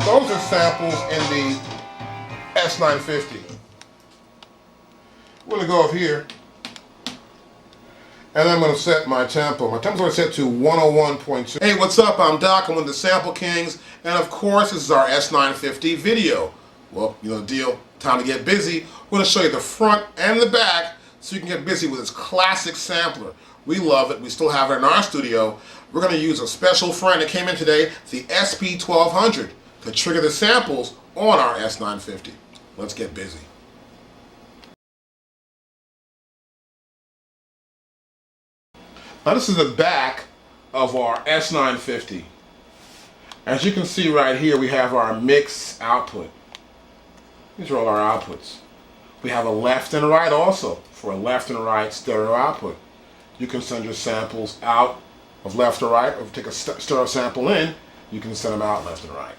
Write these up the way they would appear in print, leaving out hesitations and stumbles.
Those are samples in the S950. I'm going to go up here, and I'm going to set my tempo. My tempo's going to set to 101.2. Hey, what's up? I'm Doc. I'm one of the Sample Kings, and of course, this is our S950 video. Well, you know the deal. Time to get busy. We're going to show you the front and the back so you can get busy with this classic sampler. We love it. We still have it in our studio. We're going to use a special friend that came in today, the SP1200, to trigger the samples on our S950. Let's get busy. Now this is the back of our S950. As you can see right here, we have our mix output. These are all our outputs. We have a left and right also for a left and right stereo output. You can send your samples out of left to right, or if you take a stereo sample in, you can send them out left and right.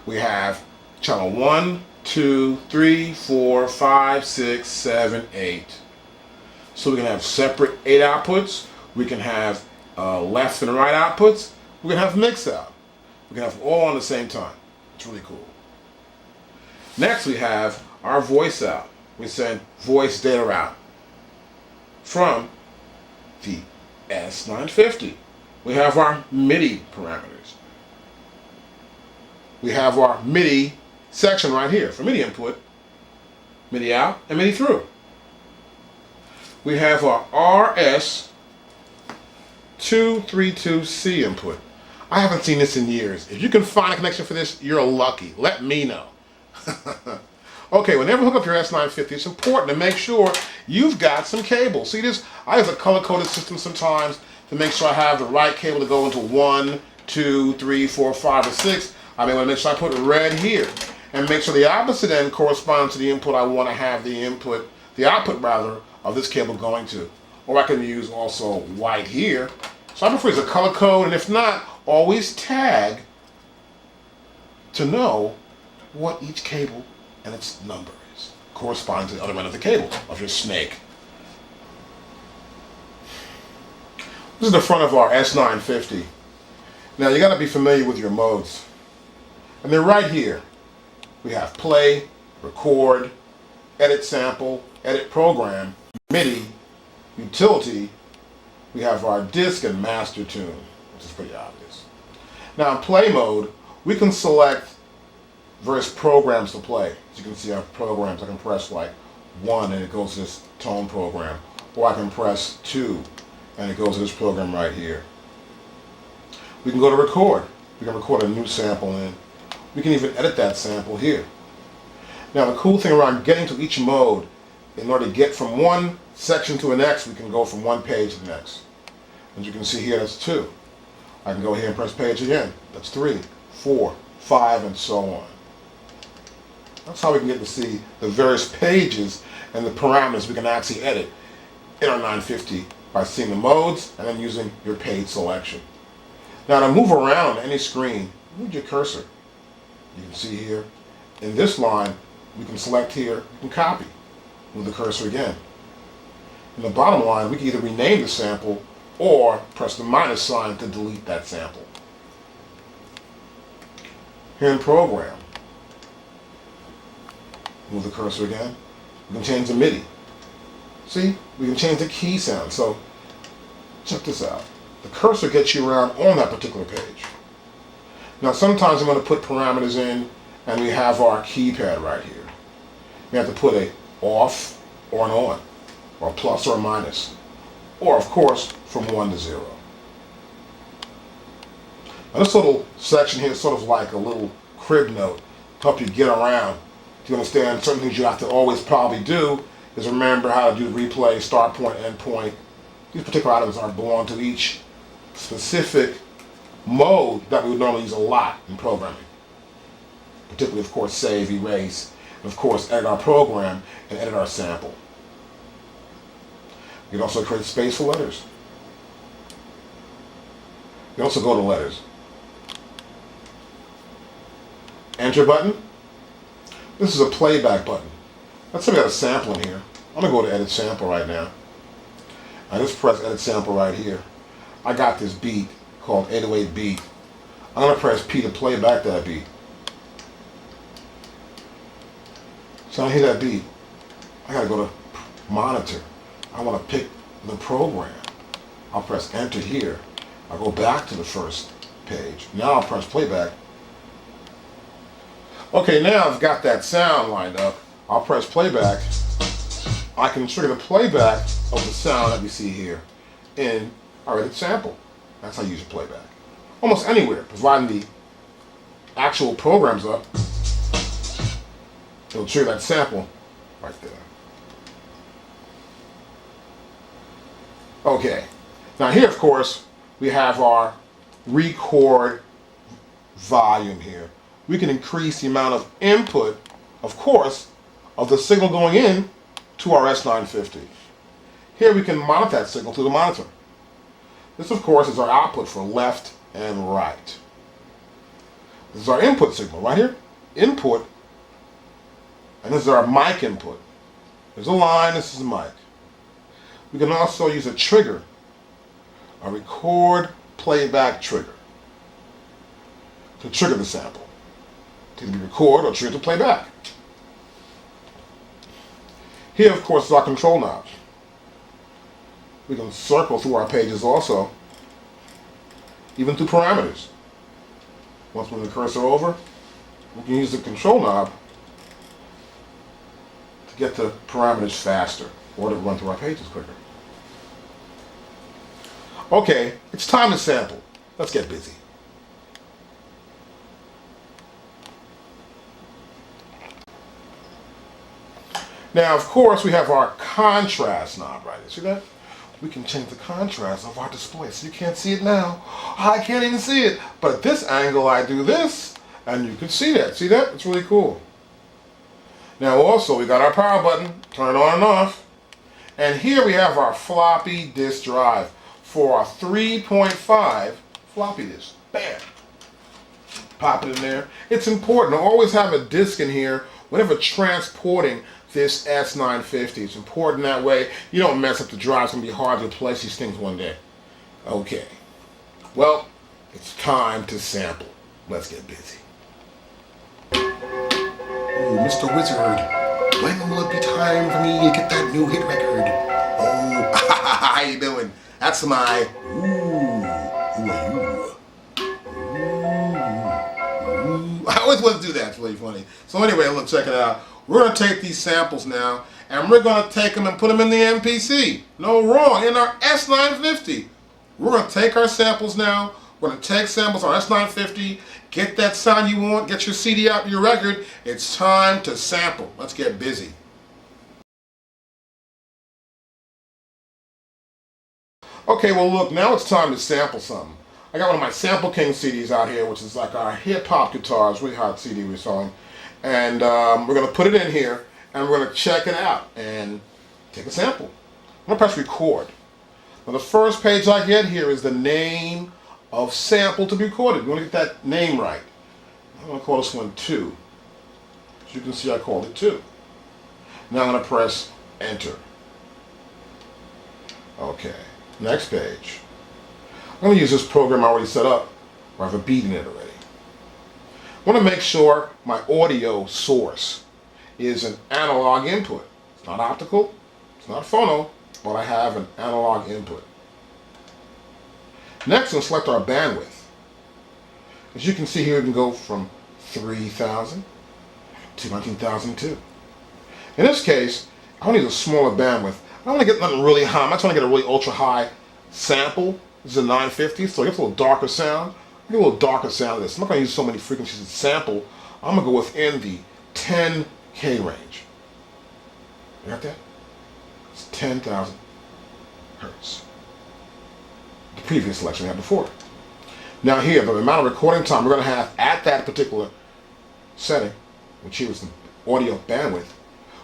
We have channel 1, 2, 3, 4, 5, 6, 7, 8. So we can have separate 8 outputs. We can have left and right outputs. We can have mix out. We can have all on the same time. It's really cool. Next we have our voice out. We send voice data out from the S950. We have our MIDI parameters. We have our MIDI section right here for MIDI input, MIDI out, and MIDI through. We have our RS232C input. I haven't seen this in years. If you can find a connection for this, you're lucky. Let me know. Okay, whenever you hook up your S950, it's important to make sure you've got some cable. See this? I use a color-coded system sometimes to make sure I have the right cable to go into 1, 2, 3, 4, 5, or 6. I may want to make sure I put red here and make sure the opposite end corresponds to the input I want to have the output rather, of this cable going to. Or I can use also white here. So I prefer use a color code, and if not, always tag to know what each cable and its number is, corresponding to the other end of the cable of your snake. This is the front of our S950. Now you got to be familiar with your modes. And they're right here. We have play, record, edit sample, edit program, MIDI, utility. We have our disc and master tune, which is pretty obvious. Now in play mode, we can select various programs to play. As you can see, I have programs. I can press like 1 and it goes to this tone program. Or I can press 2 and it goes to this program right here. We can go to record. We can record a new sample in. We can even edit that sample here. Now the cool thing around getting to each mode, in order to get from one section to the next, we can go from one page to the next. As you can see here, that's 2. I can go here and press page again. That's 3, 4, 5, and so on. That's how we can get to see the various pages and the parameters we can actually edit in our 950 by seeing the modes and then using your page selection. Now to move around any screen, move your cursor. You can see here, in this line, we can select here, you can copy. Move the cursor again. In the bottom line, we can either rename the sample or press the minus sign to delete that sample. Here in program, move the cursor again. We can change the MIDI. See, we can change the key sound. So check this out. The cursor gets you around on that particular page. Now sometimes I'm going to put parameters in and we have our keypad right here. We have to put a off or an on, or a plus or a minus, or of course from 1 to 0. Now this little section here is sort of like a little crib note to help you get around. To understand certain things you have to always probably do is remember how to do replay, start point, end point. These particular items are belong to each specific mode that we would normally use a lot in programming. Particularly, of course, save, erase, and of course, edit our program and edit our sample. You can also create space for letters. You can also go to letters. Enter button. This is a playback button. Let's say we got a sample in here. I'm going to go to edit sample right now. I just press edit sample right here. I got this beat called 808 beat. I'm going to press P to play back that beat. So I hear that beat. I gotta go to monitor. I wanna pick the program. I'll press enter here. I'll go back to the first page. Now I'll press playback. Okay, now I've got that sound lined up. I'll press playback. I can trigger the playback of the sound that we see here in our edit sample. That's how you use playback. Almost anywhere, providing the actual program's up, it'll trigger that sample right there. Okay, now here, of course, we have our record volume here. We can increase the amount of input, of course, of the signal going in to our S950. Here we can monitor that signal to the monitor. This, of course, is our output for left and right. This is our input signal right here. Input. And this is our mic input. There's a line, this is a mic. We can also use a trigger, a record playback trigger, to trigger the sample. To either record or trigger to playback. Here, of course, is our control knob. We can circle through our pages also, even through parameters. Once we move the cursor over, we can use the control knob to get the parameters faster or to run through our pages quicker. Okay, it's time to sample. Let's get busy. Now, of course, we have our contrast knob right here. See that? We can change the contrast of our display. So you can't see it now. I can't even see it. But at this angle, I do this, and you can see that. See that? It's really cool. Now, also, we got our power button. Turn it on and off. And here we have our floppy disk drive for our 3.5 floppy disk. Bam! Pop it in there. It's important to always have a disk in here whenever transporting this S950. It's important that way you don't mess up the drive. It's going to be hard to replace these things one day. Okay. Well, it's time to sample. Let's get busy. Oh, Mr. Wizard, when will it be time for me to get that new hit record? Oh, how you doing? That's my who are you? I always want to do that. It's really funny. So anyway, look, check it out. We're going to take these samples now, and we're going to take them and put them in the MPC. No wrong, in our S950. We're going to take our samples now. We're going to take samples on S950, get that sound you want, get your CD out, your record. It's time to sample. Let's get busy. Okay, well look, now it's time to sample something. I got one of my Sample King CDs out here, which is like our hip-hop guitars, really hot CD we're selling. And we're going to put it in here, and we're going to check it out and take a sample. I'm going to press record. Now the first page I get here is the name of sample to be recorded. You want to get that name right. I'm going to call this one 2. As you can see, I called it 2. Now I'm going to press enter. Okay, next page. I'm going to use this program I already set up, where I have a beat in it already. I want to make sure my audio source is an analog input. It's not optical, it's not phono, but I have an analog input. Next, we'll select our bandwidth. As you can see here, we can go from 3,000 to 19,002. In this case, I want to use a smaller bandwidth. I don't want to get nothing really high. I'm not trying to get a really ultra high sample. This is a 950, so it gets a little darker sound. Get a little darker sound of this. I'm not going to use so many frequencies to sample. I'm going to go within the 10K range. You got that? It's 10,000 hertz. The previous selection we had before. Now here, the amount of recording time we're going to have at that particular setting, which here is the audio bandwidth,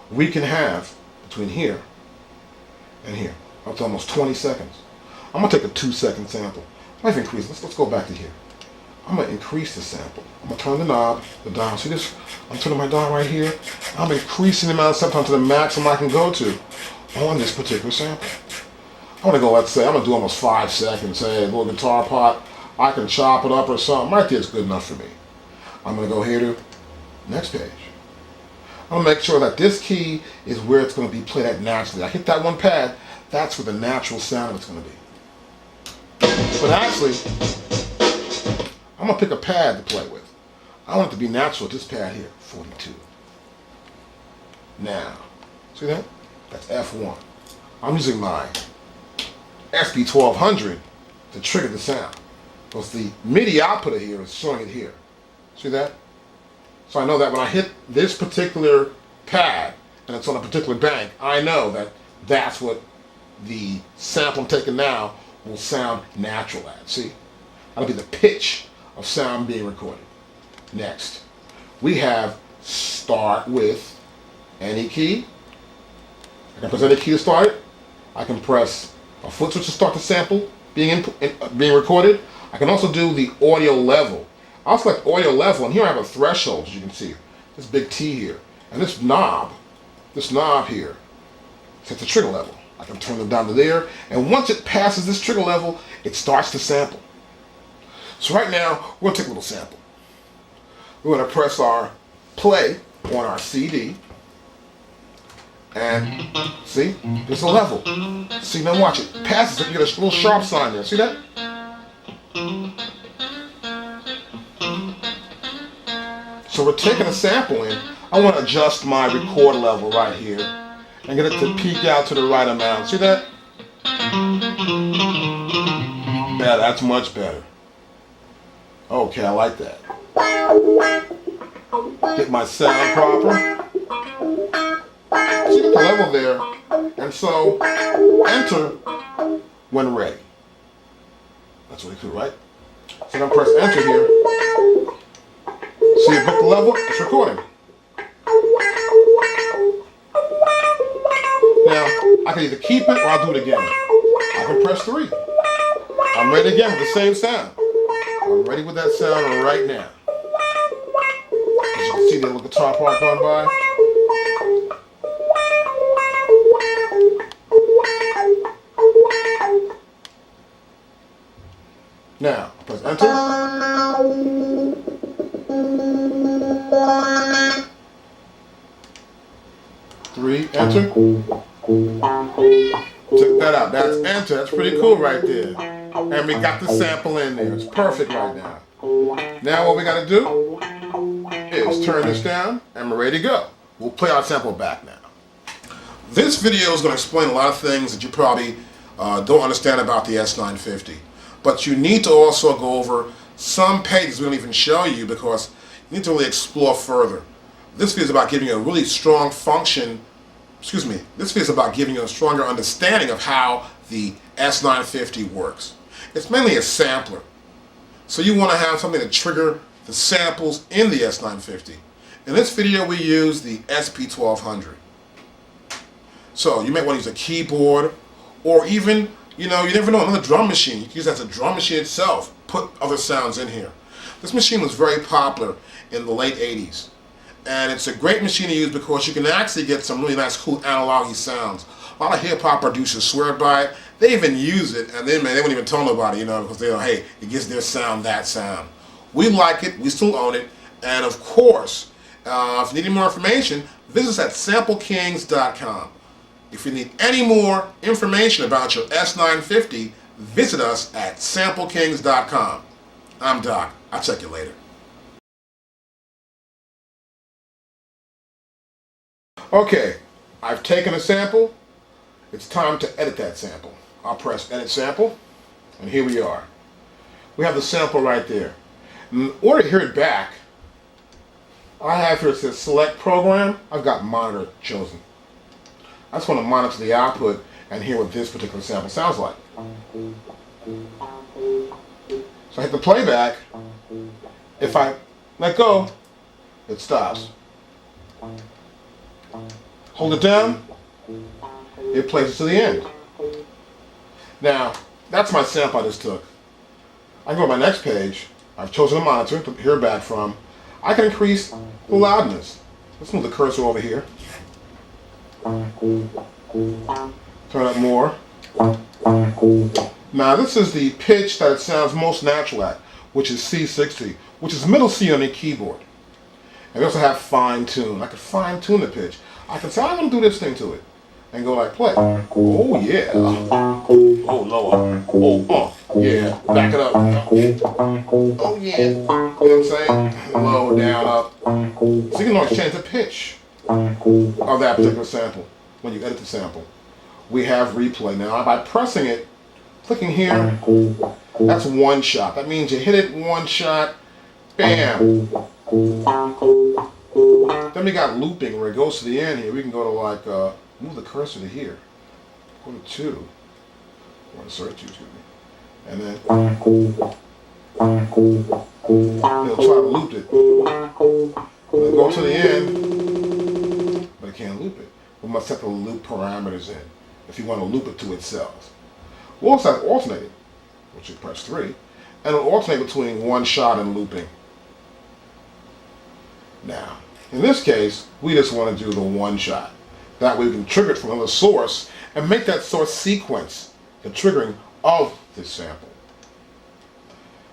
we can have between here and here, up to almost 20 seconds. I'm going to take a 2-second sample. I've increased. Let's go back to here. I'm going to increase the sample. I'm going to turn the knob, the dial. See this? I'm turning my dial right here. I'm increasing the amount of sample to the maximum I can go to on this particular sample. I want to go, let's say, I'm going to do almost 5 seconds. Say, a little guitar part. I can chop it up or something. Right there is good enough for me. I'm going to go here to next page. I'm I'm gonna make sure that this key is where it's gonna be played at naturally. I hit that one pad, that's where the natural sound of it's gonna be. But actually, I'm gonna pick a pad to play with. I want it to be natural at this pad here, 42. Now, see that? That's F1. I'm using my SP1200 to trigger the sound. Because the MIDI output here is showing it here. See that? So I know that when I hit this particular pad, and it's on a particular bank, I know that that's what the sample I'm taking now will sound natural at. See? That'll be the pitch of sound being recorded. Next, we have start with any key. I can press any key to start it. I can press a foot switch to start the sample being recorded. I can also do the audio level. I'll select audio level, and here I have a threshold, as you can see. This big T here. And this knob here, sets the trigger level. I can turn them down to there, and once it passes this trigger level, it starts to sample. So right now, we're going to take a little sample. We're going to press our play on our CD. And see, there's a level. See, now watch it. Passes it, you get a little sharp sign there. See that? So we're taking a sample in. I want to adjust my record level right here and get it to peak out to the right amount. See that? Yeah, that's much better. Okay, I like that. Get my sound proper. See the level there, and so enter when ready. That's really cool, right? So then press enter here. See it book the level? It's recording. Now, I can either keep it or I'll do it again. I can press 3. I'm ready again with the same sound. I'm ready with that sound right now. As you can see the little guitar part going by. Now, press enter. Three, enter. Check that out. That's enter. That's pretty cool right there. And we got the sample in there. It's perfect right now. Now what we got to do is turn this down and we're ready to go. We'll play our sample back now. This video is going to explain a lot of things that you probably don't understand about the S950. But you need to also go over some pages we don't even show you because you need to really explore further. This video is about giving you a really strong this video is about giving you a stronger understanding of how the S950 works. It's mainly a sampler. So you want to have something to trigger the samples in the S950. In this video we use the SP1200. So you may want to use a keyboard or even, you never know, another drum machine. You can use that as a drum machine itself. Put other sounds in here. This machine was very popular in the late 80s. And it's a great machine to use because you can actually get some really nice, cool analog-y sounds. A lot of hip-hop producers swear by it. They even use it, and they wouldn't even tell nobody, because they know, hey, it gives their sound that sound. We like it. We still own it. And, of course, if you need any more information, visit us at SampleKings.com. If you need any more information about your S950, visit us at SampleKings.com. I'm Doc. I'll check you later. Okay, I've taken a sample. It's time to edit that sample. I'll press Edit Sample, and here we are. We have the sample right there. In order to hear it back, I have here it says Select Program. I've got Monitor chosen. I just want to monitor the output and hear what this particular sample sounds like. So I hit the playback. If I let go, it stops. Hold it down, it plays it to the end. Now, that's my sample I just took. I can go to my next page. I've chosen a monitor to hear back from. I can increase the loudness. Let's move the cursor over here. Turn up more. Now this is the pitch that it sounds most natural at, which is C60, which is middle C on the keyboard. And we also have fine tune. I can fine tune the pitch. I can say, I'm going to do this thing to it. And go like play. Oh yeah. Oh lower. Oh, yeah. Back it up. Oh yeah. You know what I'm saying? Low, down, up. So you can always change the pitch of that particular sample when you edit the sample. We have replay now. By pressing it, clicking here, that's one shot. That means you hit it one shot, bam. Then we got looping where it goes to the end here. We can go to like, move the cursor to here. Go to 2. Or insert 2, excuse me. And then it'll try to loop it. It'll go to the end, but it can't loop it. We must set the loop parameters in if you want to loop it to itself. We also have alternating, which you press 3, and it'll alternate between one shot and looping. Now, in this case, we just want to do the one shot. That way we can trigger it from another source and make that source sequence the triggering of this sample.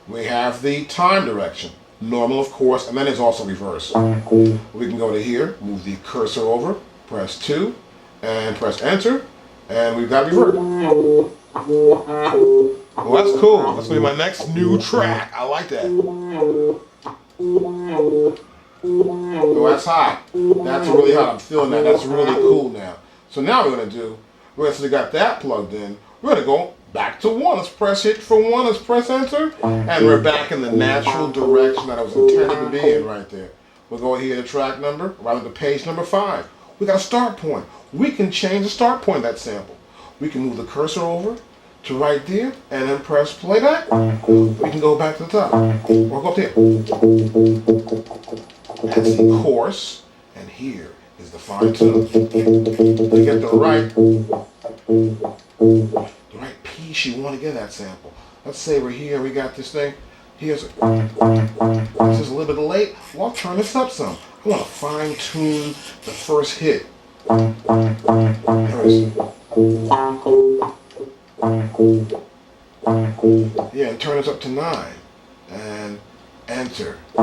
We have the time direction. Normal, of course, and then there's also reverse. We can go to here, move the cursor over, press 2, and press enter, and we've got revert. Well, that's cool. That's going to be my next new track. I like that. Oh, that's hot. That's really hot. I'm feeling that. That's really cool now. So now we're going to do, since we got that plugged in, we're going to go back to 1. Let's press hit for 1. Let's press enter. And we're back in the natural direction that I was intended to be in right there. We'll go here to track number, rather the page number 5. We got a start point. We can change the start point of that sample. We can move the cursor over to right there and then press playback. We can go back to the top. Or go up there. That's the course, and here is the fine tune. To get the right piece you want to get that sample. Let's say we're here, we got this thing. Here's it. This is a little bit late. Well, I'll turn this up some. I want to fine tune the first hit. Yeah, and turn this up to 9. And enter. You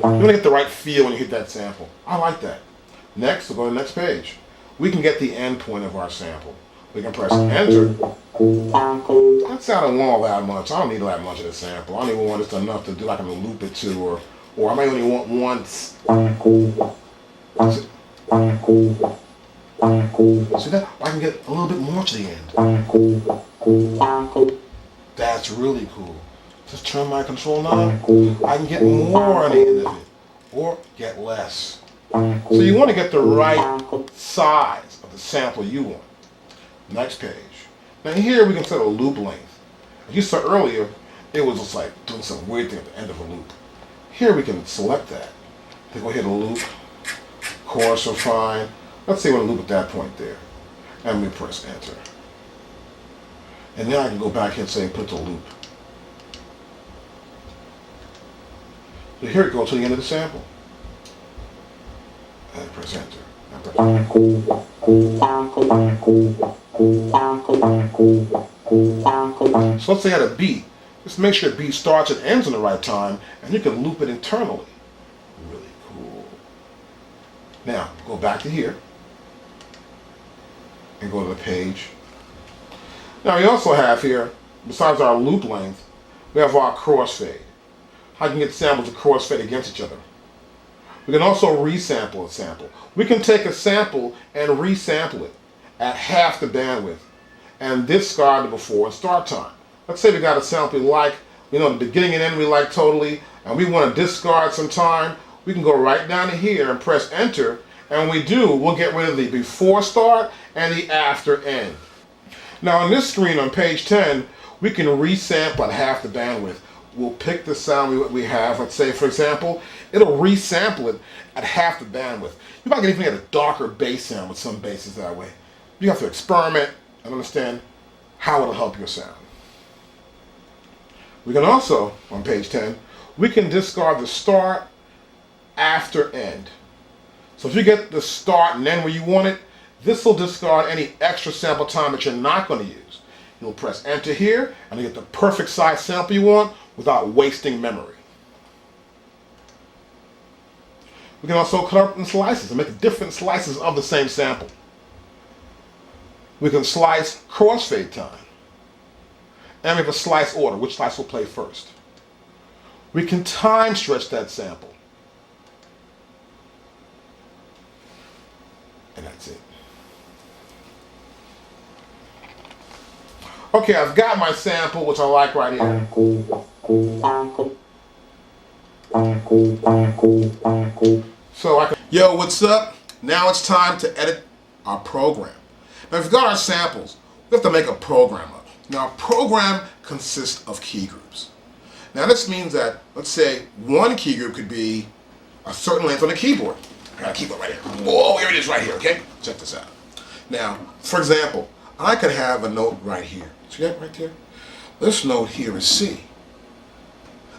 want to get the right feel when you hit that sample. I like that. Next, we'll go to the next page. We can get the end point of our sample. We can press enter. That's I don't want that much. I don't need that much of the sample. I don't even want just enough to do like I'm going to loop it to, or I might only want once. See that? I can get a little bit more to the end. That's really cool. Just turn my control knob. I can get more on the end of it, or get less. So you want to get the right size of the sample you want. Next page. Now here we can set a loop length. As you saw earlier, it was just like doing some weird thing at the end of a loop. Here we can select that. Then go ahead and loop. Chorus or fine. Let's say we want to loop at that point there. And we press enter. And then I can go back here and say put the loop. So here it goes to the end of the sample. And press enter. So let's say I had a beat. Just make sure the beat starts and ends in the right time, and you can loop it internally. Really cool. Now, go back to here, and go to the page. Now we also have here, besides our loop length, we have our crossfade. How you can get samples to crossfade against each other. We can also resample a sample. We can take a sample and resample it at half the bandwidth and discard the before and start time. Let's say we got a sample we like, the beginning and end we like totally, and we want to discard some time. We can go right down to here and press enter, and when we do, we'll get rid of the before start and the after end. Now on this screen on page 10, we can resample at half the bandwidth. We'll pick the sound we have. Let's say, for example, it'll resample it at half the bandwidth. You might even get a darker bass sound with some basses that way. You have to experiment and understand how it'll help your sound. We can also, on page 10, we can discard the start, after, end. So if you get the start and end where you want it, this will discard any extra sample time that you're not going to use. You'll press enter here and you get the perfect size sample you want without wasting memory. We can also cut up in slices and make different slices of the same sample. We can slice crossfade time. And we have a slice order, which slice will play first. We can time stretch that sample. And that's it. Okay, I've got my sample, which I like right here. So I can, yo, what's up? Now it's time to edit our program. Now we've got our samples. We have to make a program up. Now a program consists of key groups. Now this means that, let's say, one key group could be a certain length on the keyboard. I got a keyboard right here. Whoa, here it is right here, okay? Check this out. Now, for example, I could have a note right here. See that right there? This note here is C.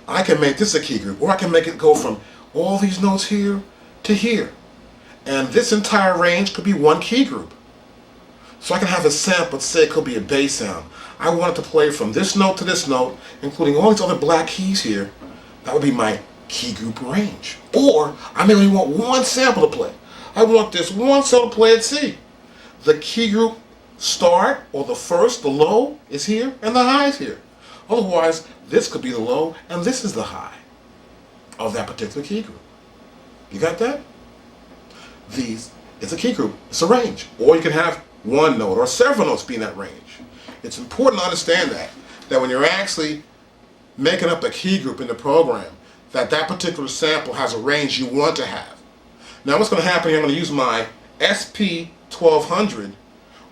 I can make this a key group, or I can make it go from all these notes here to here. And this entire range could be one key group. So I can have a sample, say it could be a bass sound. I want it to play from this note to this note, including all these other black keys here. That would be my key group range. Or I may only want one sample to play. I want this one sample to play at C. The key group start, or the first, the low, is here, and the high is here. Otherwise, this could be the low, and this is the high of that particular key group. You got that? These is a key group. It's a range. Or you can have one note or several notes be in that range. It's important to understand that when you're actually making up a key group in the program, that particular sample has a range you want to have. Now what's going to happen here, I'm going to use my SP1200,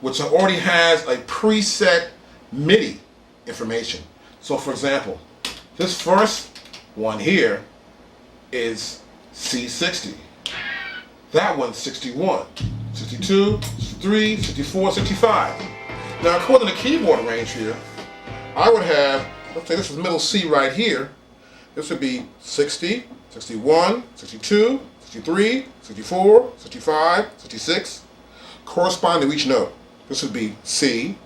which already has a preset MIDI information. So for example, this first one here is C60. That one's 61, 62, 63, 64, 65. Now according to the keyboard range here, I would have, let's say this is middle C right here. This would be 60, 61, 62, 63, 64, 65, 66, corresponding to each note. This would be C,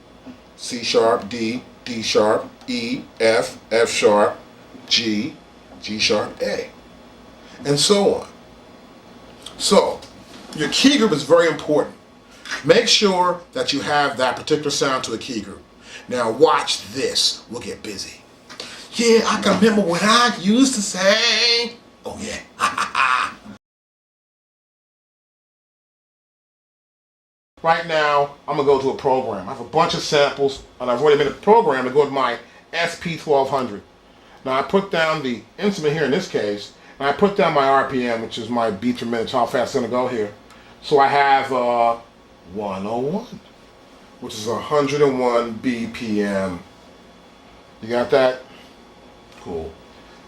C sharp, D, D sharp, E, F, F sharp, G, G sharp, A, and so on. So, your key group is very important. Make sure that you have that particular sound to a key group. Now watch this. We'll get busy. Yeah, I can remember what I used to say. Oh yeah. Right now, I'm going to go to a program. I have a bunch of samples, and I've already made a program to go with my SP1200. Now I put down the instrument here in this case, and I put down my RPM, which is my beats per minute, how fast it's going to go here. So I have 101, which is 101 BPM. You got that? Cool.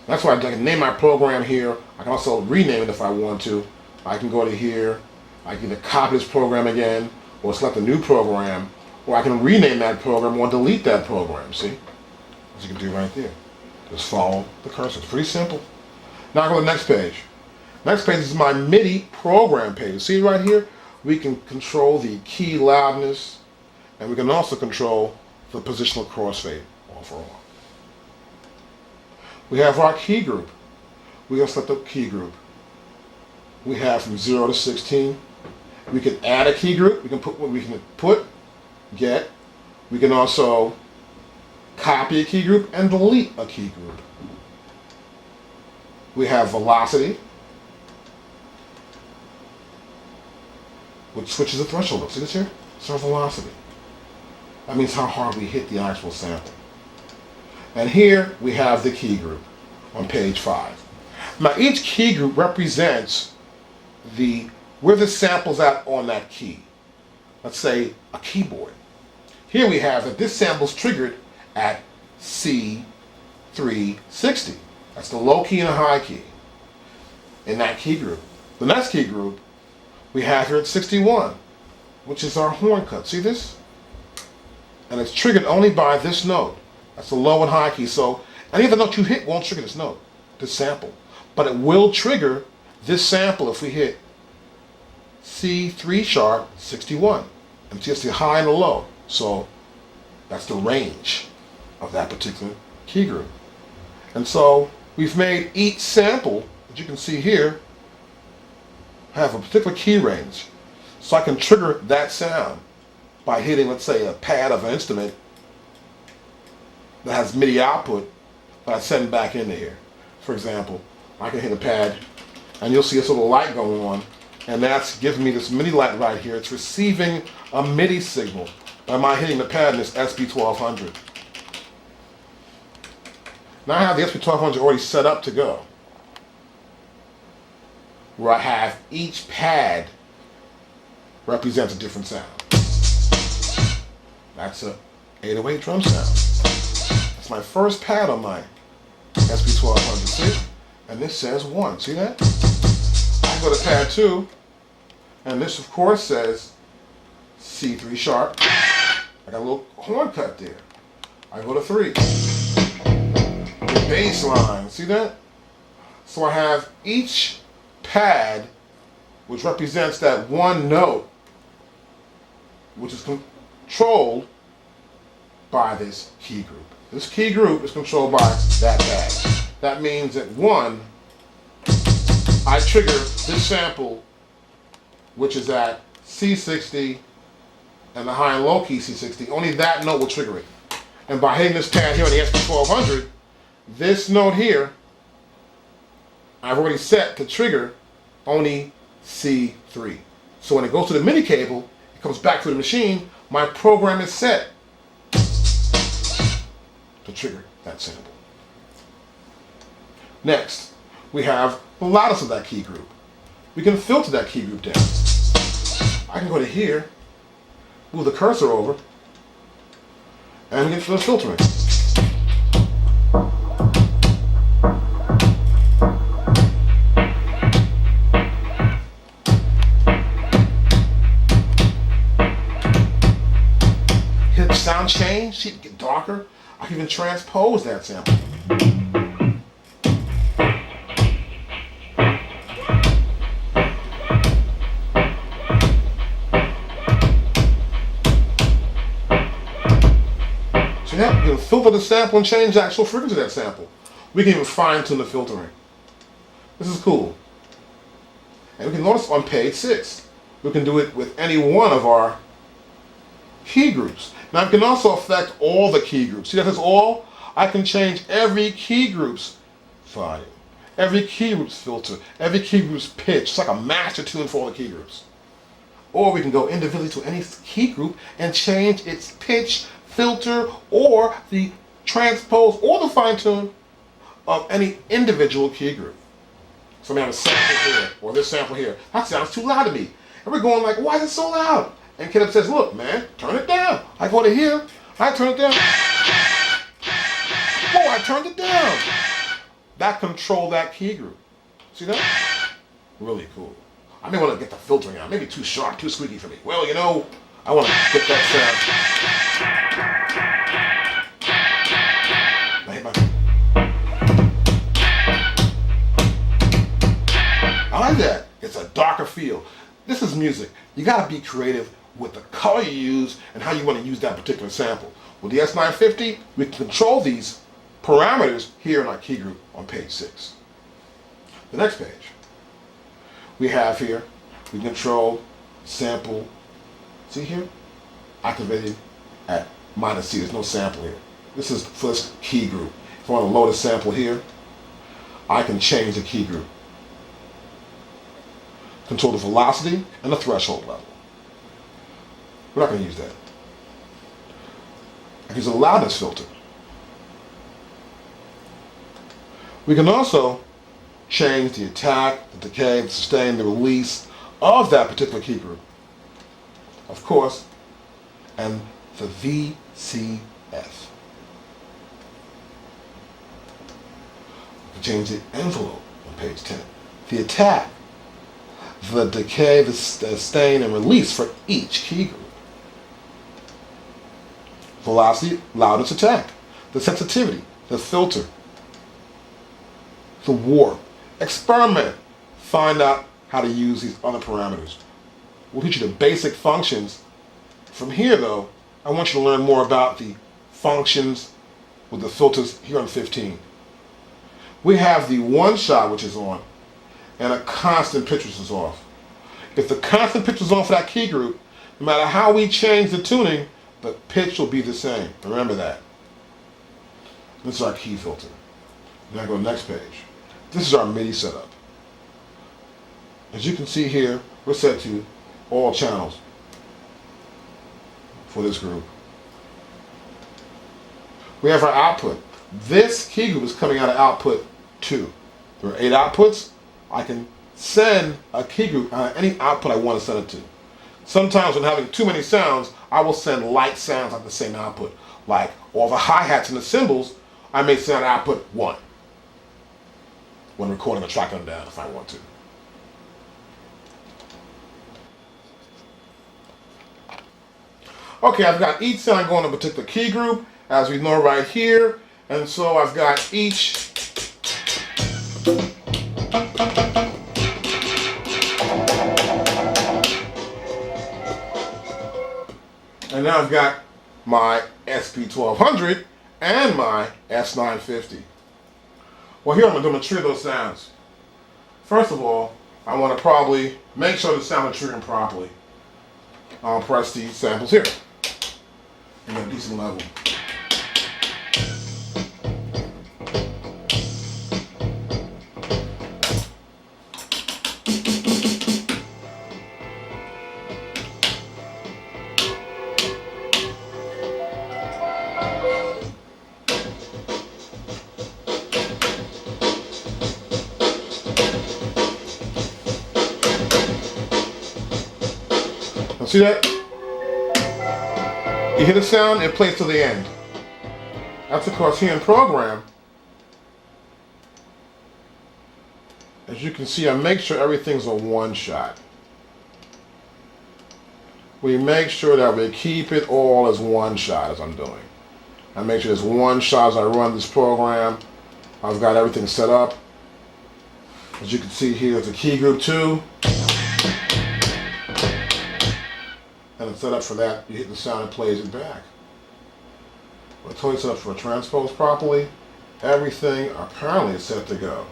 That's why I can name my program here. I can also rename it if I want to. I can go to here. I can either copy this program again, or select a new program, or I can rename that program or delete that program. See? As you can do right there. Just follow the cursor. It's pretty simple. Now I go to the next page. Next page is my MIDI program page. See right here? We can control the key loudness, and we can also control the positional crossfade off or on. We have our key group. We're going to select the key group. We have from 0 to 16. We can add a key group. We can put, get. We can also copy a key group and delete a key group. We have velocity, which switches the threshold. See this here? It's our velocity. That means how hard we hit the actual sample. And here we have the key group on page 5. Now each key group represents where the sample's at on that key. Let's say a keyboard. Here we have that this sample's triggered at C360. That's the low key and the high key in that key group. The next key group we have here at 61, which is our horn cut. See this? And it's triggered only by this note. That's the low and high key. So any of the note you hit won't trigger this note, this sample. But it will trigger this sample if we hit C3 sharp 61. And see, it's the high and the low. So that's the range of that particular key group. And so we've made each sample, as you can see here, have a particular key range. So I can trigger that sound by hitting, let's say, a pad of an instrument that has MIDI output that I send back into here. For example, I can hit a pad and you'll see this little light go on, and that's giving me this MIDI light right here. It's receiving a MIDI signal by my hitting the pad in this SP1200. Now I have the SP1200 already set up to go, where I have each pad represents a different sound. That's a 808 drum sound. That's my first pad on my SP1200, see? And this says 1, see that? I can go to pad 2, and this of course says C3 sharp. I got a little horn cut there. I go to 3. The bass line, see that? So I have each pad which represents that one note, which is controlled by this key group. This key group is controlled by that pad. That means that 1, I trigger this sample, which is at C60 and the high and low key C60. Only that note will trigger it. And by hitting this pad here on the SP1200, this note here, I've already set to trigger only C3. So when it goes to the MIDI cable, it comes back to the machine, my program is set to trigger that sample. Next, we have the loudness of that key group. We can filter that key group down. I can go to here, move the cursor over, and get to the filtering. Hit sound change, see it get darker. I can even transpose that sample. We can filter the sample and change the actual frequency of that sample. We can even fine tune the filtering. This is cool. And we can notice on page 6, we can do it with any one of our key groups. Now we can also affect all the key groups. See that says all? I can change every key group's volume, every key group's filter, every key group's pitch. It's like a master tune for all the key groups. Or we can go individually to any key group and change its pitch, filter, or the transpose or the fine tune of any individual key group. So we have a sample here, or this sample here. That sounds too loud to me. And we're going like, why is it so loud? And Caleb says, look, man, turn it down. I go to here, I turn it down. Oh, I turned it down. That controlled that key group. See that? Really cool. I may want to get the filtering out. Maybe too sharp, too squeaky for me. Well, you know, I want to get that sound. I like that. It's a darker feel. This is music. You got to be creative with the color you use and how you want to use that particular sample. With the S950, we can control these parameters here in our key group on page 6. The next page, we have here, we control sample, see here? Activated at -C, there's no sample here. This is for this key group. If I want to load a sample here, I can change the key group. Control the velocity and the threshold level. We're not going to use that. I can use a loudness filter. We can also change the attack, the decay, the sustain, the release of that particular key group. Of course, and the VCF. We can change the envelope on page 10. The attack, the decay, the sustain, and release for each key group. Velocity, loudness, attack. The sensitivity, the filter, the warp. Experiment. Find out how to use these other parameters. We'll teach you the basic functions. From here, though, I want you to learn more about the functions with the filters here on 15. We have the one shot, which is on, and a constant pitch, which is off. if the constant pitch is on for that key group, no matter how we change the tuning, the pitch will be the same. Remember that. This is our key filter. Now go to the next page. This is our MIDI setup. As you can see here, we're set to all channels for this group. We have our output. This key group is coming out of output 2. There are 8 outputs. I can send a key group out of any output I want to send it to. Sometimes when having too many sounds, I will send light sounds at the same output. Like all the hi-hats and the cymbals, I may send output 1 when recording a track on down if I want to. Okay, I've got each sound going to a particular key group, as we know right here. And so I've got each and now I've got my SP1200 and my S950. Well, here I'm going to demonstrate those sounds. First of all, I want to probably make sure the sound is triggering properly. I'll press these samples here in a decent level. See that? You hear the sound, it plays to the end. That's because here in program, as you can see, I make sure everything's a one shot. We make sure that we keep it all as one shot as I'm doing. I make sure there's one shot as I run this program. I've got everything set up. As you can see here, there's a key group 2. And it's set up for that. You hit the sound and plays it back. We're totally set up for a transpose properly. Everything apparently is set to go.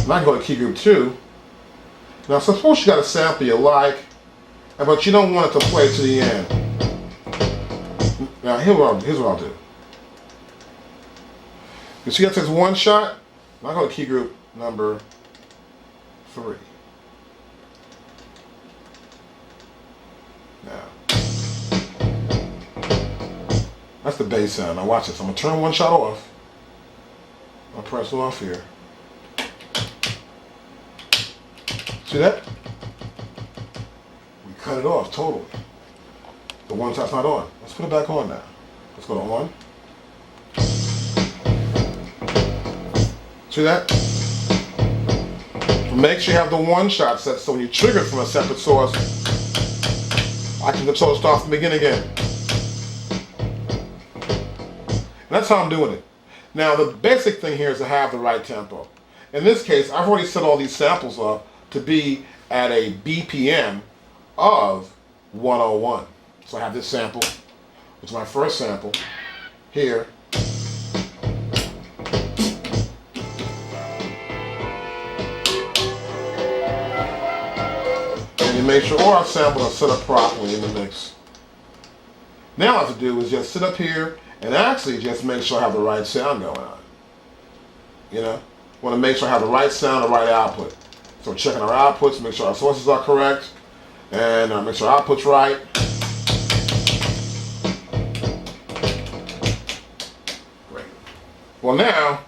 Now I go to key group 2. Now suppose you got a sample you like, but you don't want it to play to the end. Now here's what I'll do. You see that says one shot? Now I go to key group number 3. Now, that's the bass sound. Now watch this. I'm going to turn one shot off. I'll press off here. See that? We cut it off totally. The one shot's not on. Let's put it back on now. Let's go to on. See that? Make sure you have the one shot set so when you trigger it from a separate source, I can control it start from the beginning again. And that's how I'm doing it. Now the basic thing here is to have the right tempo. In this case, I've already set all these samples up to be at a BPM of 101. So I have this sample, which is my first sample, here. And make sure all our samples are set up properly in the mix. Now what I have to do is just sit up here and actually just make sure I have the right sound going on. You know, want to make sure I have the right sound, the right output. So checking our outputs, make sure our sources are correct, and make sure our output's right. Great. Well now,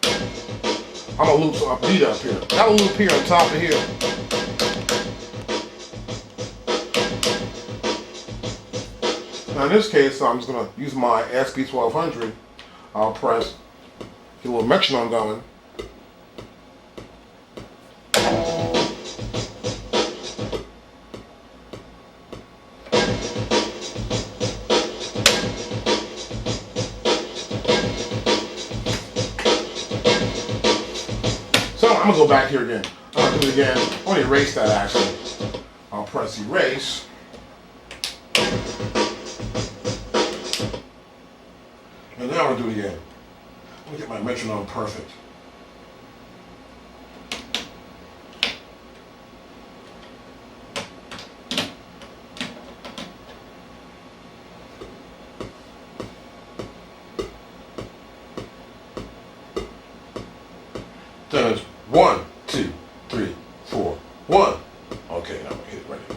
I'm gonna loop a beat up here. Got a loop here on top of here. Now in this case, I'm just going to use my SP1200. I'll press, get a little metronome going. So I'm going to go back here again. I'm going to do it again. I want to erase that actually. I'll press erase. And now I'll do it again. me get my metronome perfect. Then it's 1, 2, 3, 4, 1. Okay, now I'm gonna hit it right here.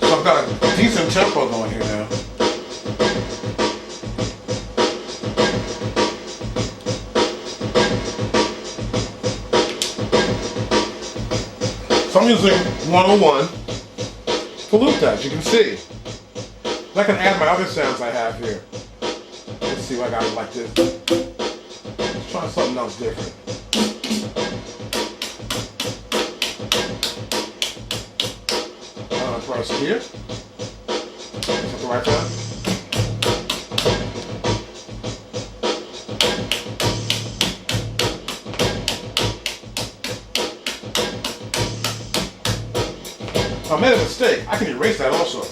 So I've got a decent tempo going here now. So I'm using 101 to loop that, as you can see. I can add my other sounds I have here. Let's see if I got it like this. Let's try something else different. Press here. Is that the right time? I made a mistake. I can erase that also.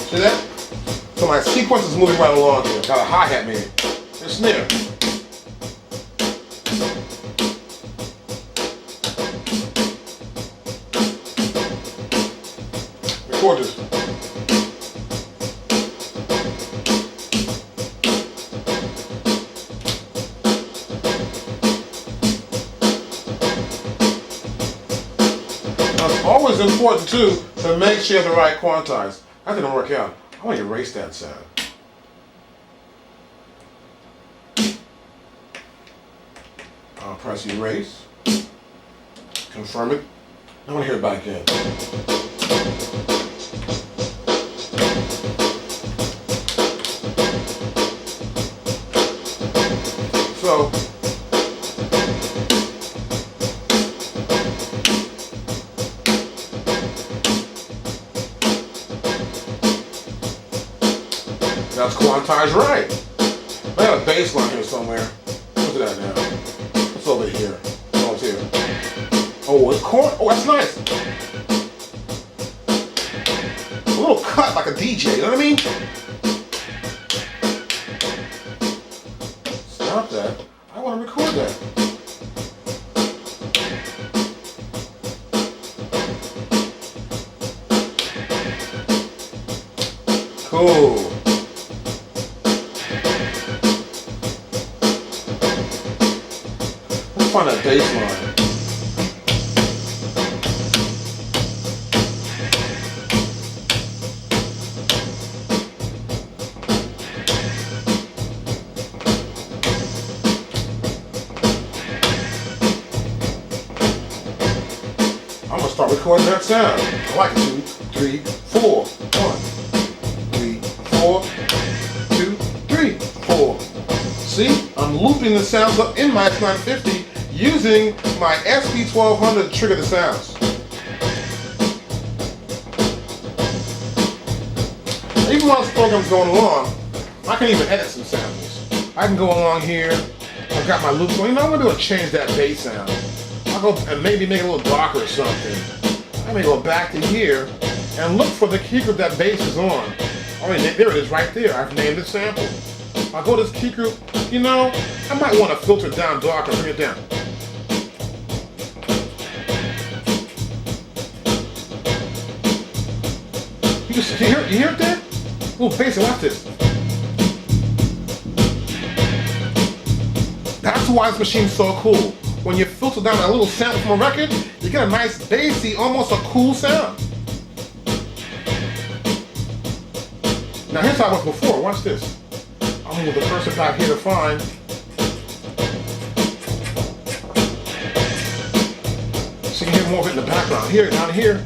See that? So my sequence is moving right along here. Got a hi-hat maybe. And a snare. Record this. Always important too to make sure you have the right quantize. That didn't work out. I want to erase that sound. I'll press erase. Confirm it. I want to hear it back in. So that's quantized right. I got a bass line here somewhere. Look at that now. It's over here. Oh, it's here. Oh, it's chord. Oh, that's nice. A little cut like a DJ, you know what I mean? Stop that. I want to record that. Cool. Find that bass line. I'm gonna start recording that sound. I like it. 2, 3, 4. 1, 3, 4. 2, 3, 4. See, I'm looping the sounds up in my S950. Using my SP1200 to trigger the sounds. Even while this program's going along, I can even edit some samples. I can go along here, I've got my loops going. You know, I'm gonna do is change that bass sound. I'll go and maybe make it a little darker or something. I may go back to here and look for the key group that bass is on. Oh, there it is right there. I've named the sample. I'll go to this key group. You know, I might want to filter it down darker, bring it down. You hear it there? Little bass, watch this. That's why this machine's so cool. When you filter down a little sample from a record, you get a nice bassy, almost a cool sound. Now here's how it was before, watch this. I'm with the cursor back here to find. So you can hear more of it in the background. Here, down here.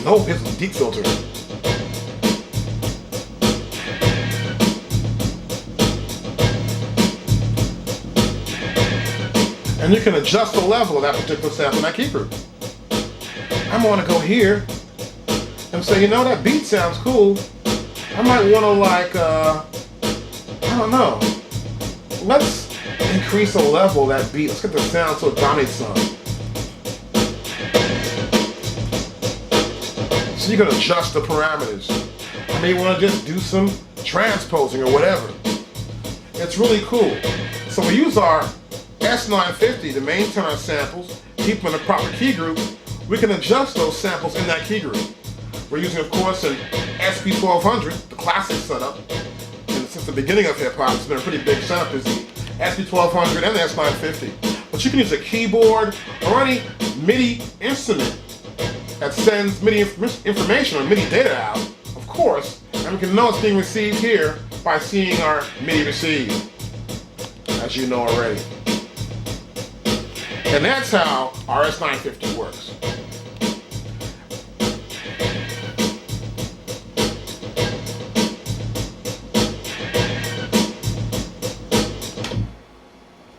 Nope, it's a deep filter. And you can adjust the level of that particular sample in that key group. I'm going to go here and say, you know, that beat sounds cool. I might want to like, I don't know. Let's increase the level of that beat. Let's get the sound so it dominates some. So you can adjust the parameters. I may want to just do some transposing or whatever. It's really cool. So we use our S950 to maintain our samples, keep them in the proper key group. We can adjust those samples in that key group. We're using, of course, an SP1200, the classic setup. And since the beginning of hip-hop, it's been a pretty big setup, is the SP1200 and the S950. But you can use a keyboard or any MIDI instrument that sends MIDI information or MIDI data out, of course, and we can know it's being received here by seeing our MIDI receive, as you know already. And that's how our S950 works.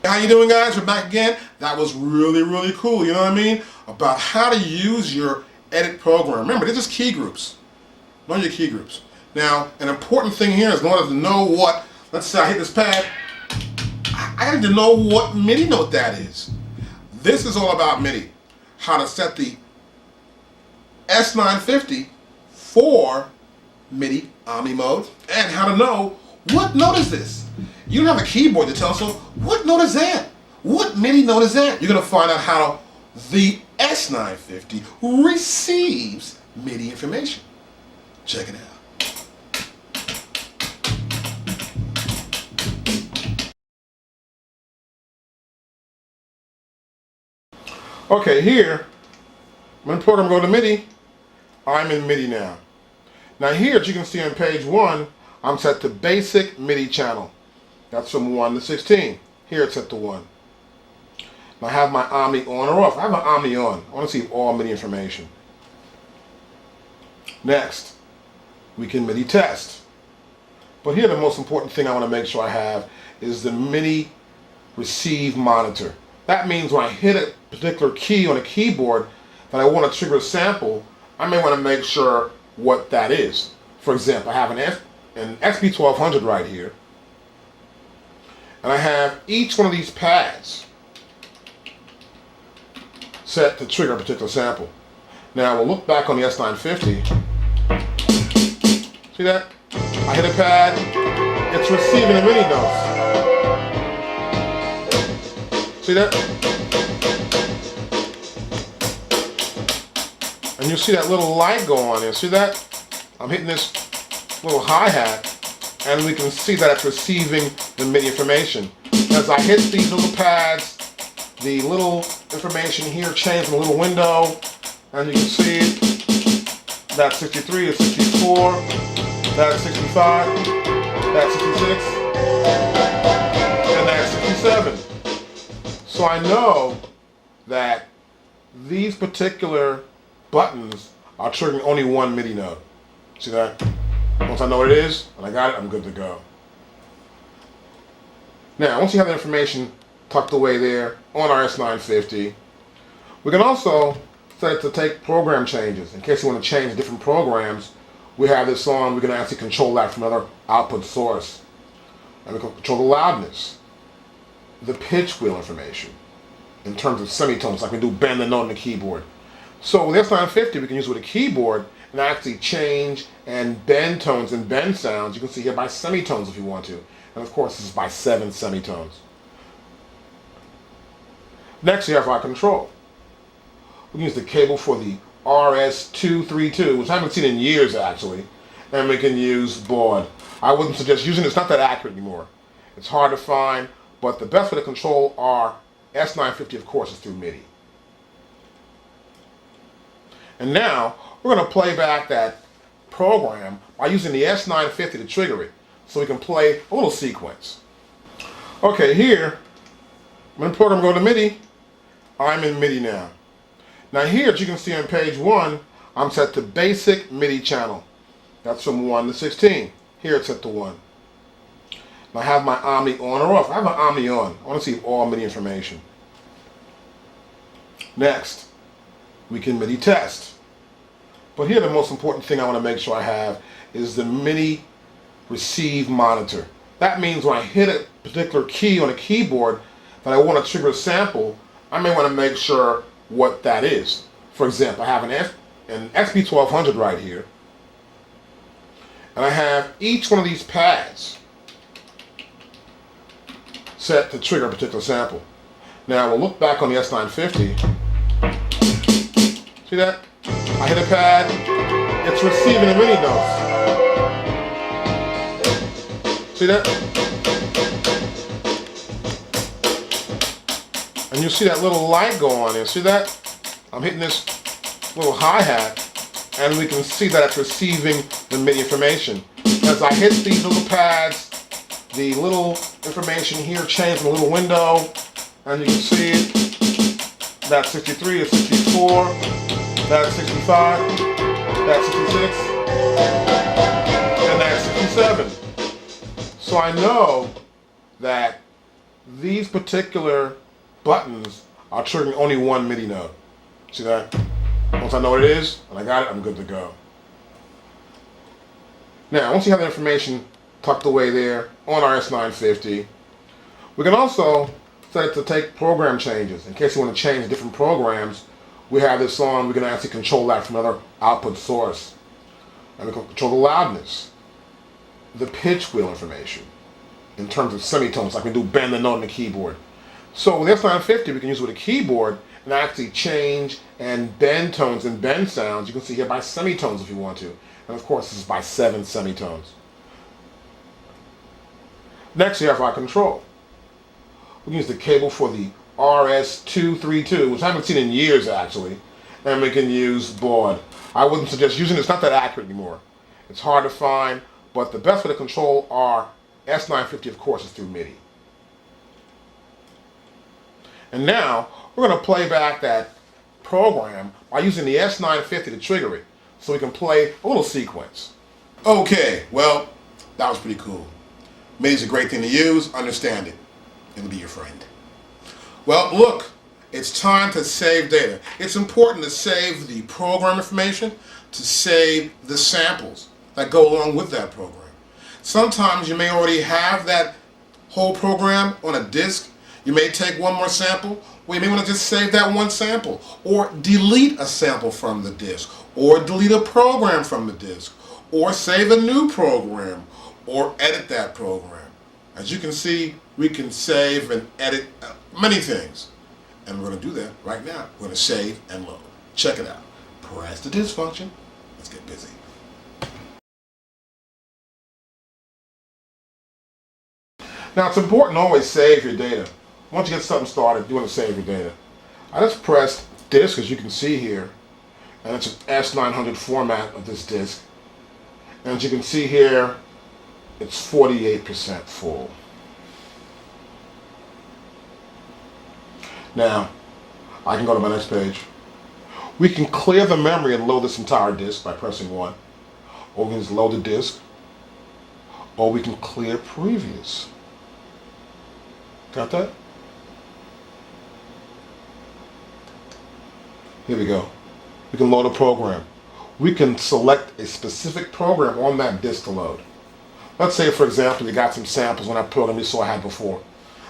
How you doing, guys? We're back again. That was really, really cool, you know what I mean? About how to use your edit program. Remember, they're just key groups. Know your key groups. Now, an important thing here is in order to know what, let's say I hit this pad, I need to know what MIDI note that is. This is all about MIDI. How to set the S950 for MIDI Omni mode, and how to know what note is this. You don't have a keyboard to tell, so what note is that? What MIDI note is that? You're going to find out how the S950 receives MIDI information. Check it out. Okay, here, when the program go to MIDI, I'm in MIDI now. Now here, as you can see on page 1, I'm set to basic MIDI channel. That's from 1 to 16. Here it's set to 1. Now I have my Omni on or off. I have my Omni on. I want to see all MIDI information. Next, we can MIDI test. But here the most important thing I want to make sure I have is the MIDI receive monitor. That means when I hit a particular key on a keyboard that I want to trigger a sample, I may want to make sure what that is. For example, I have an SP1200 right here. And I have each one of these pads set to trigger a particular sample. Now we'll look back on the S950. See that? I hit a pad, it's receiving the MIDI notes. See that? And you see that little light go on there. See that? I'm hitting this little hi-hat, and we can see that it's receiving the MIDI information. As I hit these little pads, the little information here changes in a little window, and you can see that's 63, it's 64, that's 65, that's 66, and that's 67. So I know that these particular buttons are triggering only one MIDI note. See that? Once I know what it is, and I got it, I'm good to go. Now, once you have the information tucked away there on our S950, we can also set it to take program changes. In case you want to change different programs, we have this on, we can actually control that from another output source. And we can control the loudness, the pitch wheel information, in terms of semitones, like we do bend the note on the keyboard. So with S950, we can use it with a keyboard and actually change and bend tones and bend sounds. You can see here by semitones if you want to. And of course, this is by 7 semitones. Next, we have our control. We can use the cable for the RS232, which I haven't seen in years actually. And we can use baud. I wouldn't suggest using it, it's not that accurate anymore. It's hard to find, but the best way to control our S950, of course, is through MIDI. And now, we're going to play back that program by using the S950 to trigger it, so we can play a little sequence. Okay, here, when the program goes to MIDI, I'm in MIDI now. Now here, as you can see on page 1, I'm set to basic MIDI channel. That's from 1 to 16. Here it's set to 1. Now I have my Omni on or off. I have my Omni on. I want to see all MIDI information. Next, we can MIDI test. But here the most important thing I want to make sure I have is the MIDI receive monitor. That means when I hit a particular key on a keyboard that I want to trigger a sample, I may want to make sure what that is. For example, I have an SP1200 right here, and I have each one of these pads set to trigger a particular sample. Now we'll look back on the S950. See that? I hit a pad, it's receiving the MIDI notes. See that? And you see that little light go on there. See that? I'm hitting this little hi-hat, and we can see that it's receiving the MIDI information. As I hit these little pads, the little information here changed in a little window, and you can see it. That's 63, it's 64, that's 65, that's 66, and that's 67. So I know that these particular buttons are triggering only one MIDI note. See that? Once I know what it is, and I got it, I'm good to go. Now, once you have the information tucked away there on our S950, we can also set it to take program changes. In case you want to change different programs, we have this on, we can actually control that from another output source. And we can control the loudness, the pitch wheel information, in terms of semitones, like we do bend the note on the keyboard. So with S950, we can use it with a keyboard and actually change and bend tones and bend sounds. You can see here by semitones if you want to. And of course, this is by 7 semitones. Next, we have our control. We can use the cable for the RS232, which I haven't seen in years actually. And we can use board. I wouldn't suggest using it, it's not that accurate anymore. It's hard to find, but the best way to control our S950, of course, is through MIDI. And now, we're going to play back that program by using the S950 to trigger it, so we can play a little sequence. Okay, well, that was pretty cool. MIDI's a great thing to use, understand it. It'll be your friend. Well, look, it's time to save data. It's important to save the program information, to save the samples that go along with that program. Sometimes you may already have that whole program on a disk. You may take one more sample, or you may want to just save that one sample, or delete a sample from the disk, or delete a program from the disk, or save a new program, or edit that program. As you can see, we can save and edit many things. And we're going to do that right now. We're going to save and load. Check it out. Press the disk function. Let's get busy. Now, it's important to always save your data. Once you get something started, you want to save your data. I just pressed disk, as you can see here, and it's an S900 format of this disk. And as you can see here, it's 48% full. Now, I can go to my next page. We can clear the memory and load this entire disk by pressing 1. Or we can just load the disk. Or we can clear previous. Got that? Here we go. We can load a program. We can select a specific program on that disk to load. Let's say, for example, you got some samples on that program you saw I had before.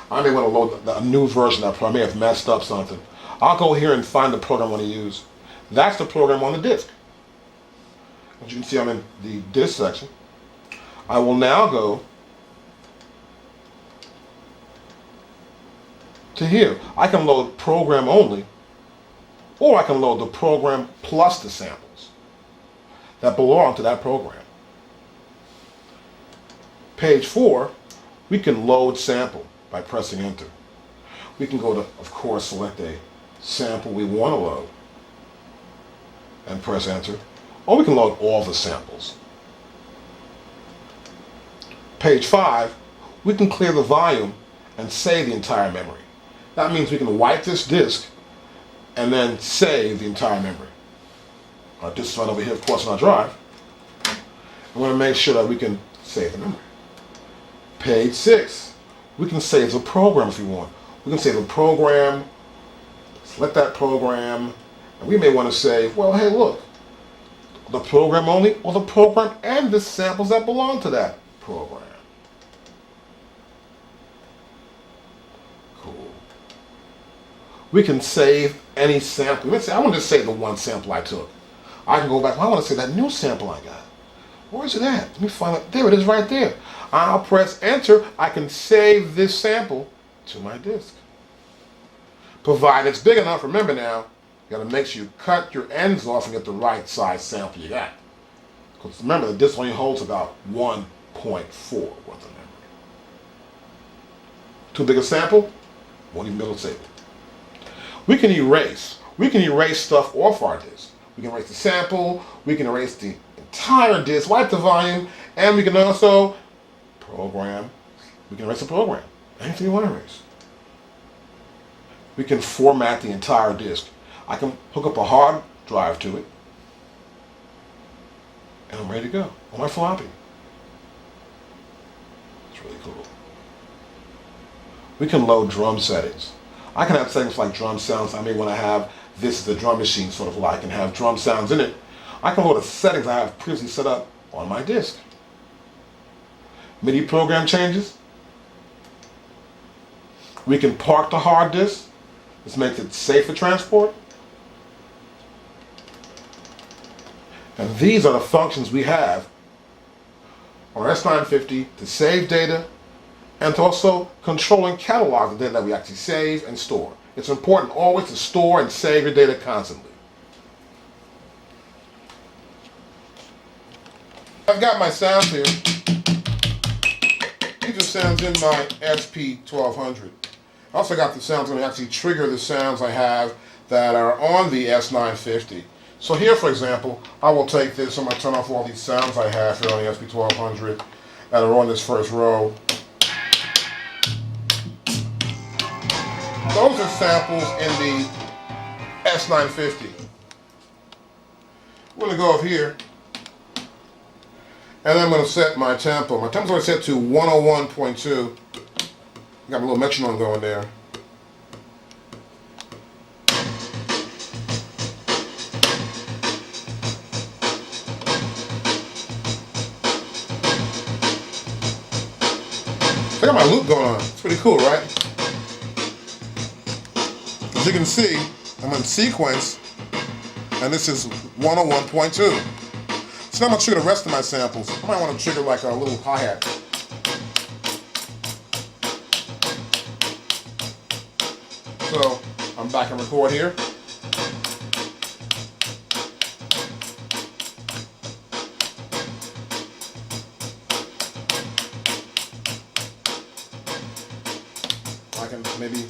I may want to load a new version of that program. I may have messed up something. I'll go here and find the program I want to use. That's the program on the disk. As you can see, I'm in the disk section. I will now go to here. I can load program only, or I can load the program plus the samples that belong to that program. Page 4, we can load sample by pressing enter. We can go to, of course, select a sample we want to load and press enter, or we can load all the samples. Page 5, we can clear the volume and save the entire memory. That means we can wipe this disk and then save the entire memory. Our disk is right over here, of course, on our drive. We want to make sure that we can save the memory. Page 6, we can save the program if we want. We can save a program, select that program, and we may want to say, well, hey, look, the program only, or the program and the samples that belong to that program. Cool. We can save any sample. Let's say I want to save the one sample I took. I can go back. Well, I want to save that new sample I got. Where's it at? Let me find it. There it is right there. I'll press enter. I can save this sample to my disk. Provided it's big enough. Remember now, you got to make sure you cut your ends off and get the right size sample you got. Because remember, the disk only holds about 1.4 worth of memory. Too big a sample? Won't even be able to save it. We can erase. We can erase stuff off our disk. We can erase the sample. We can erase the entire disk, wipe the volume, and we can also program. We can erase a program. Anything you want to erase. We can format the entire disk. I can hook up a hard drive to it, and I'm ready to go on my floppy. It's really cool. We can load drum settings. I can have settings like drum sounds. I may want to have this is the drum machine sort of like and have drum sounds in it. I can load the settings I have previously set up on my disk. MIDI program changes. We can park the hard disk. This makes it safe for transport. And these are the functions we have on S950 to save data and to also control and catalog the data that we actually save and store. It's important always to store and save your data constantly. I've got my sounds here. These are sounds in my SP1200. I also got the sounds that actually trigger the sounds I have that are on the S950. So here, for example, I will take this. I'm going to turn off all these sounds I have here on the SP1200 that are on this first row. Those are samples in the S950. We're going to go up here, and I'm going to set my tempo. My tempo's already set to 101.2. Got a little metronome going there. I got my loop going on. It's pretty cool, right? As you can see, I'm in sequence, and this is 101.2. So now I'm going to trigger the rest of my samples. I might want to trigger like a little hi-hat. So I'm back and record here. I can maybe,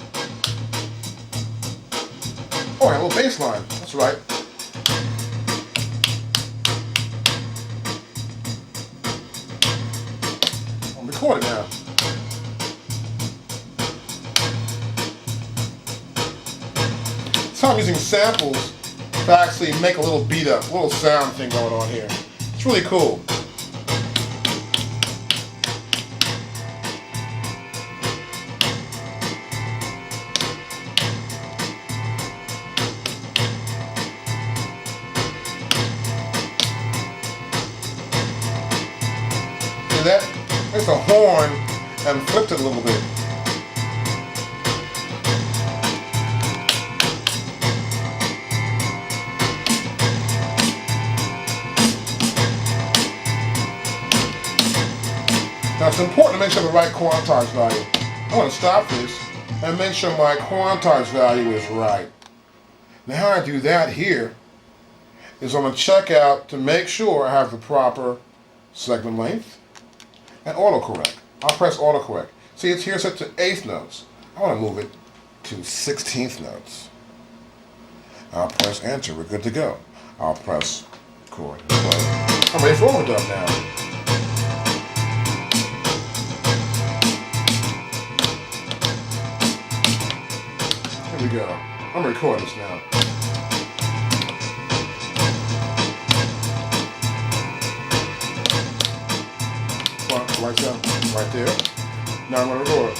oh, I have a little bass line. That's right. I'm recording now. So I'm using samples to actually make a little beat up, a little sound thing going on here. It's really cool. See that? It's a horn and flipped it a little bit. Now it's important to make sure the right quantize value. I want to stop this and make sure my quantize value is right. Now how I do that here is I'm going to check out to make sure I have the proper segment length and autocorrect. I'll press autocorrect. See, it's here set to 1/8 notes. I want to move it to 16th notes. I'll press enter. We're good to go. I'll press record. I'm ready for overdub now. Here we go. I'm recording this now. Right there, right there. Now I'm going to record.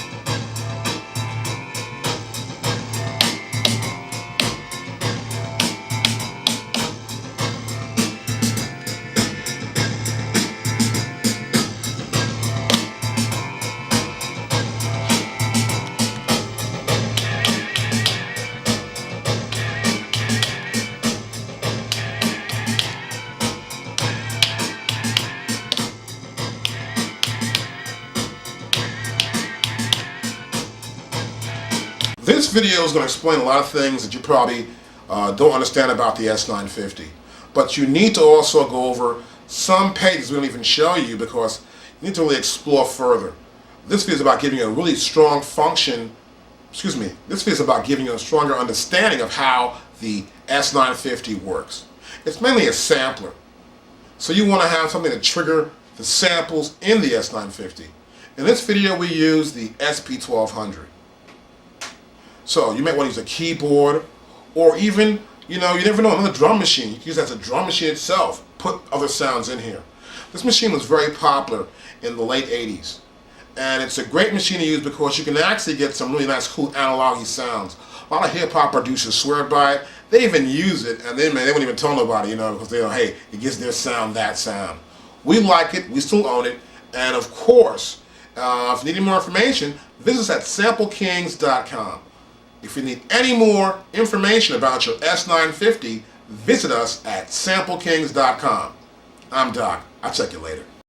video is going to explain a lot of things that you probably don't understand about the S950. But you need to also go over some pages we don't even show you because you need to really explore further. This video is about giving you a really strong this video is about giving you a stronger understanding of how the S950 works. It's mainly a sampler. So you want to have something to trigger the samples in the S950. In this video we use the SP1200. So you might want to use a keyboard or even, you never know, another drum machine. You can use that as a drum machine itself. Put other sounds in here. This machine was very popular in the late 80s. And it's a great machine to use because you can actually get some really nice, cool analog-y sounds. A lot of hip-hop producers swear by it. They even use it, and they wouldn't even tell nobody, because they know, hey, it gives their sound that sound. We like it. We still own it. And of course, if you need any more information, visit us at samplekings.com. If you need any more information about your S950, visit us at samplekings.com. I'm Doc. I'll check you later.